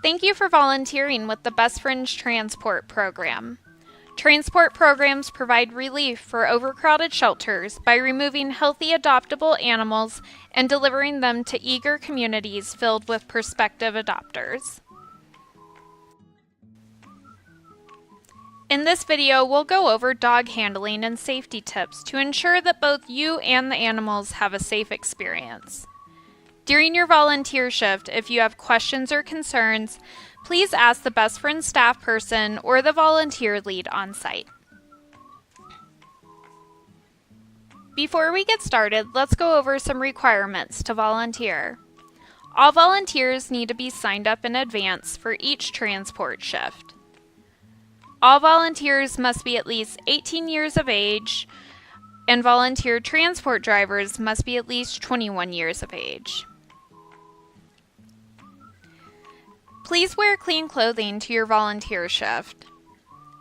Thank you for volunteering with the Best Friends Transport Program. Transport programs provide relief for overcrowded shelters by removing healthy adoptable animals and delivering them to eager communities filled with prospective adopters. In this video, we'll go over dog handling and safety tips to ensure that both you and the animals have a safe experience. During your volunteer shift, if you have questions or concerns, please ask the Best Friends staff person or the volunteer lead on site. Before we get started, let's go over some requirements to volunteer. All volunteers need to be signed up in advance for each transport shift. All volunteers must be at least 18 years of age, and volunteer transport drivers must be at least 21 years of age. Please wear clean clothing to your volunteer shift.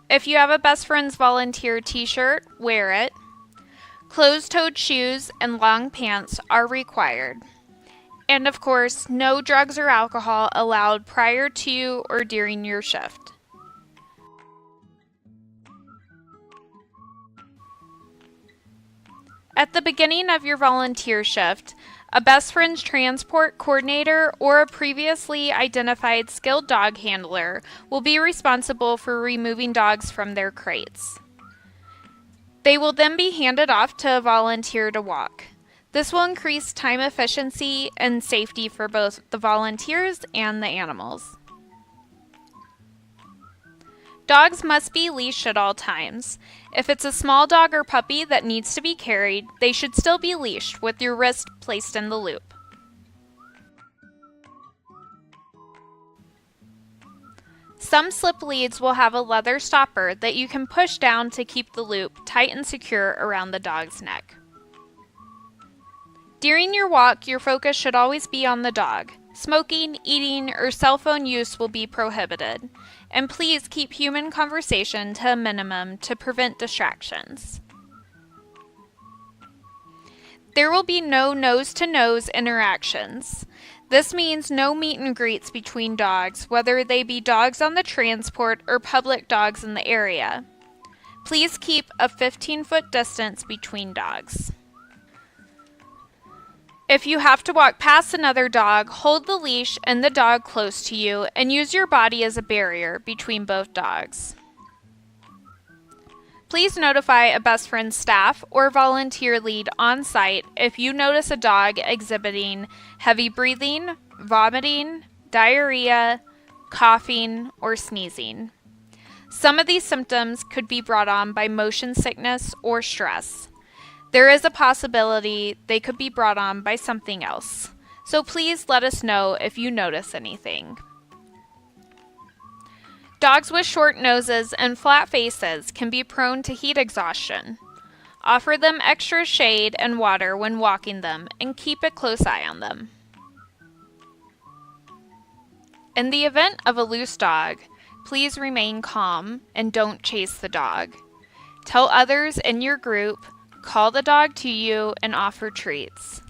If you have a Best Friends volunteer t-shirt, wear it. Closed-toed shoes and long pants are required. And of course, no drugs or alcohol allowed prior to or during your shift. At the beginning of your volunteer shift, a Best Friends transport coordinator or a previously identified skilled dog handler will be responsible for removing dogs from their crates. They will then be handed off to a volunteer to walk. This will increase time efficiency and safety for both the volunteers and the animals. Dogs must be leashed at all times. If it's a small dog or puppy that needs to be carried, they should still be leashed with your wrist placed in the loop. Some slip leads will have a leather stopper that you can push down to keep the loop tight and secure around the dog's neck. During your walk, your focus should always be on the dog. Smoking, eating, or cell phone use will be prohibited. And please keep human conversation to a minimum to prevent distractions. There will be no nose-to-nose interactions. This means no meet and greets between dogs, whether they be dogs on the transport or public dogs in the area. Please keep a 15-foot distance between dogs. If you have to walk past another dog, hold the leash and the dog close to you and use your body as a barrier between both dogs. Please notify a Best Friends staff or volunteer lead on site if you notice a dog exhibiting heavy breathing, vomiting, diarrhea, coughing, or sneezing. Some of these symptoms could be brought on by motion sickness or stress. There is a possibility they could be brought on by something else, so please let us know if you notice anything. Dogs with short noses and flat faces can be prone to heat exhaustion. Offer them extra shade and water when walking them and keep a close eye on them. In the event of a loose dog, please remain calm and don't chase the dog. Tell others in your group, call the dog to you and offer treats.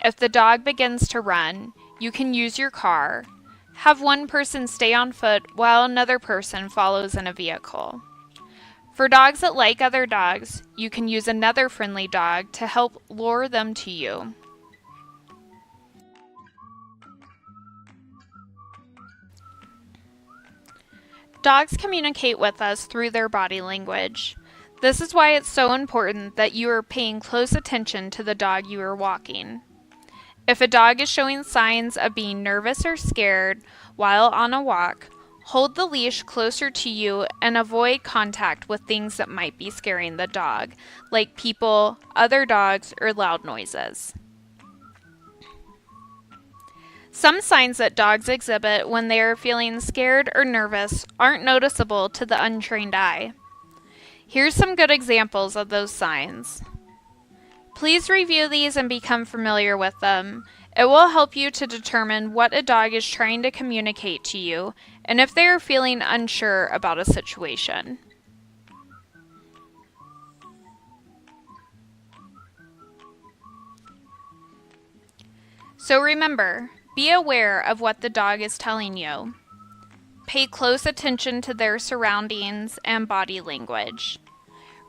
If the dog begins to run, you can use your car. Have one person stay on foot while another person follows in a vehicle. For dogs that like other dogs, you can use another friendly dog to help lure them to you. Dogs communicate with us through their body language. This is why it's so important that you are paying close attention to the dog you are walking. If a dog is showing signs of being nervous or scared while on a walk, hold the leash closer to you and avoid contact with things that might be scaring the dog, like people, other dogs, or loud noises. Some signs that dogs exhibit when they are feeling scared or nervous aren't noticeable to the untrained eye. Here's some good examples of those signs. Please review these and become familiar with them. It will help you to determine what a dog is trying to communicate to you and if they are feeling unsure about a situation. So remember, Be aware of what the dog is telling you. Pay close attention to their surroundings and body language.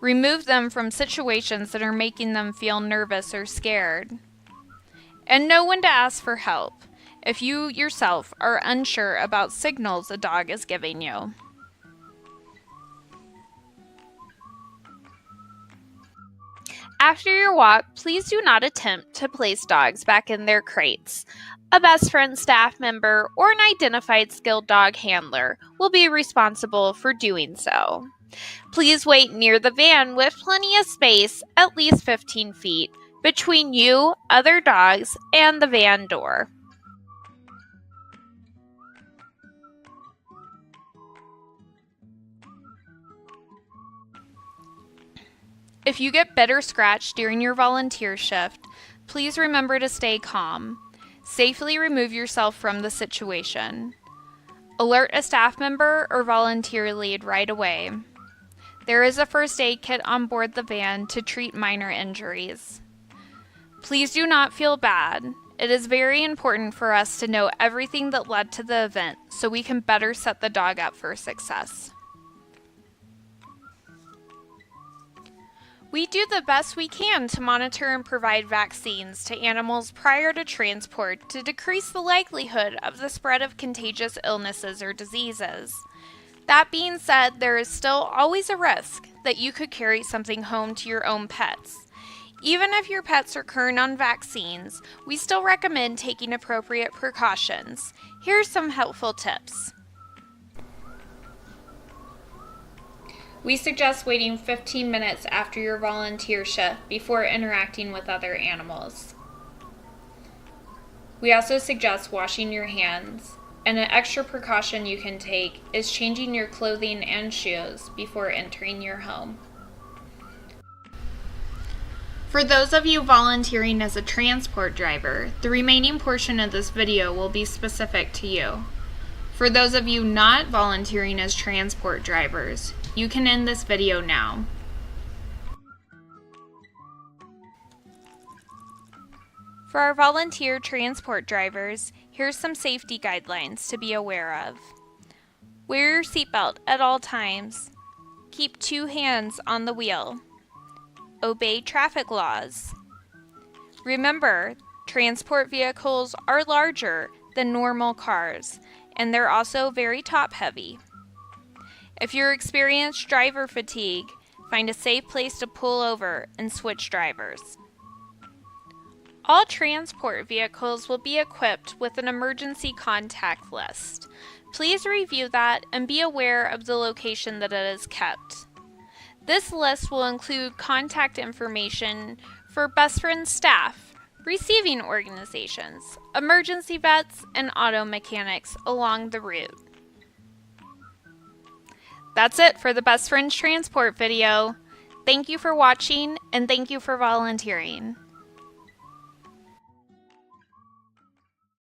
Remove them from situations that are making them feel nervous or scared. And know when to ask for help if you yourself are unsure about signals a dog is giving you. After your walk, please do not attempt to place dogs back in their crates. A best friend staff member or an identified skilled dog handler will be responsible for doing so. Please wait near the van with plenty of space, at least 15 feet, between you, other dogs, and the van door. If you get bit or scratched during your volunteer shift, please remember to stay calm. Safely remove yourself from the situation. Alert a staff member or volunteer lead right away. There is a first aid kit on board the van to treat minor injuries. Please do not feel bad. It is very important for us to know everything that led to the event so we can better set the dog up for success. We do the best we can to monitor and provide vaccines to animals prior to transport to decrease the likelihood of the spread of contagious illnesses or diseases. That being said, there is still always a risk that you could carry something home to your own pets. Even if your pets are current on vaccines, we still recommend taking appropriate precautions. Here are some helpful tips. We suggest waiting 15 minutes after your volunteer shift before interacting with other animals. We also suggest washing your hands, and an extra precaution you can take is changing your clothing and shoes before entering your home. For those of you volunteering as a transport driver, the remaining portion of this video will be specific to you. For those of you not volunteering as transport drivers, you can end this video now. For our volunteer transport drivers, here's some safety guidelines to be aware of. Wear your seatbelt at all times. Keep 2 hands on the wheel. Obey traffic laws. Remember, transport vehicles are larger than normal cars, and they're also very top-heavy. If you experience driver fatigue, find a safe place to pull over and switch drivers. All transport vehicles will be equipped with an emergency contact list. Please review that and be aware of the location that it is kept. This list will include contact information for Best Friends staff, receiving organizations, emergency vets, and auto mechanics along the route. That's it for the Best Friends Transport video. Thank you for watching and thank you for volunteering.